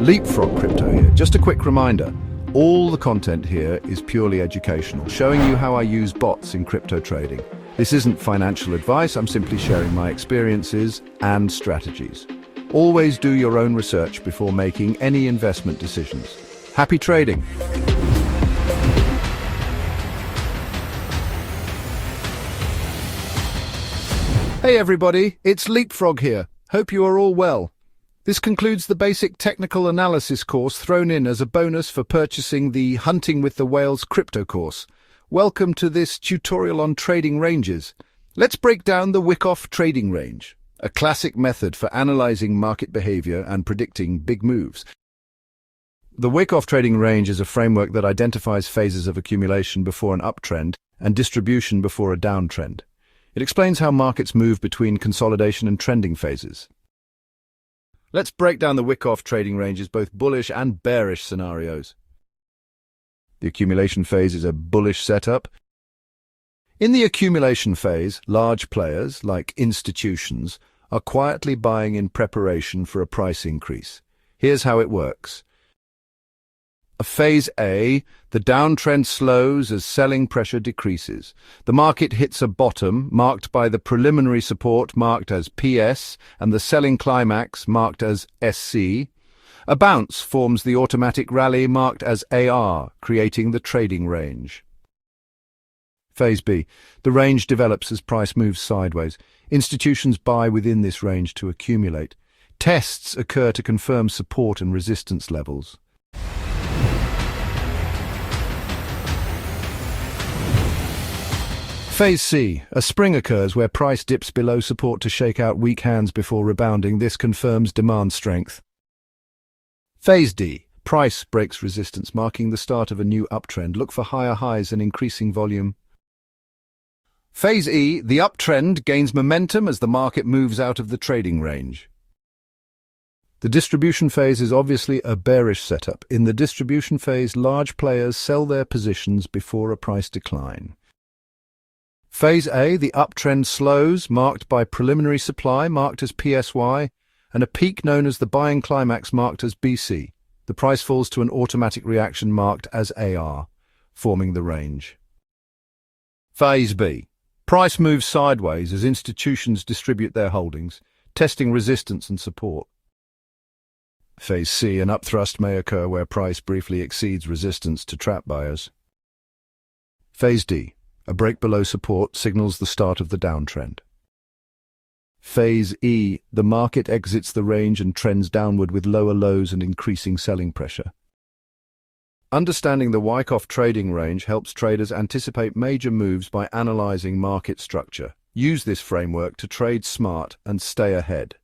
LeapFrog Crypto here. Just a quick reminder, all the content here is purely educational, showing you how I use bots in crypto trading. This isn't financial advice, I'm simply sharing my experiences and strategies. Always do your own research before making any investment decisions. Happy trading! Hey everybody, it's LeapFrog here. Hope you are all well. This concludes the basic technical analysis course thrown in as a bonus for purchasing the Hunting with the Whales crypto course. Welcome to this tutorial on trading ranges. Let's break down the Wyckoff Trading Range, a classic method for analyzing market behavior and predicting big moves. The Wyckoff Trading Range is a framework that identifies phases of accumulation before an uptrend and distribution before a downtrend. It explains how markets move between consolidation and trending phases. Let's break down the Wyckoff Trading Range's both bullish and bearish scenarios. The accumulation phase is a bullish setup. In the accumulation phase, large players, like institutions, are quietly buying in preparation for a price increase. Here's how it works. Phase A, the downtrend slows as selling pressure decreases. The market hits a bottom, marked by the preliminary support marked as PS and the selling climax marked as SC. A bounce forms the automatic rally marked as AR, creating the trading range. Phase B, the range develops as price moves sideways. Institutions buy within this range to accumulate. Tests occur to confirm support and resistance levels. Phase C, a spring occurs where price dips below support to shake out weak hands before rebounding. This confirms demand strength. Phase D, price breaks resistance, marking the start of a new uptrend. Look for higher highs and increasing volume. Phase E, the uptrend gains momentum as the market moves out of the trading range. The distribution phase is obviously a bearish setup. In the distribution phase, large players sell their positions before a price decline. Phase A, the uptrend slows, marked by preliminary supply marked as PSY, and a peak known as the buying climax marked as BC. The price falls to an automatic reaction marked as AR, forming the range. Phase B, price moves sideways as institutions distribute their holdings, testing resistance and support. Phase C, an upthrust may occur where price briefly exceeds resistance to trap buyers. Phase D, a break below support signals the start of the downtrend. Phase E, the market exits the range and trends downward with lower lows and increasing selling pressure. Understanding the Wyckoff Trading Range helps traders anticipate major moves by analyzing market structure. Use this framework to trade smart and stay ahead.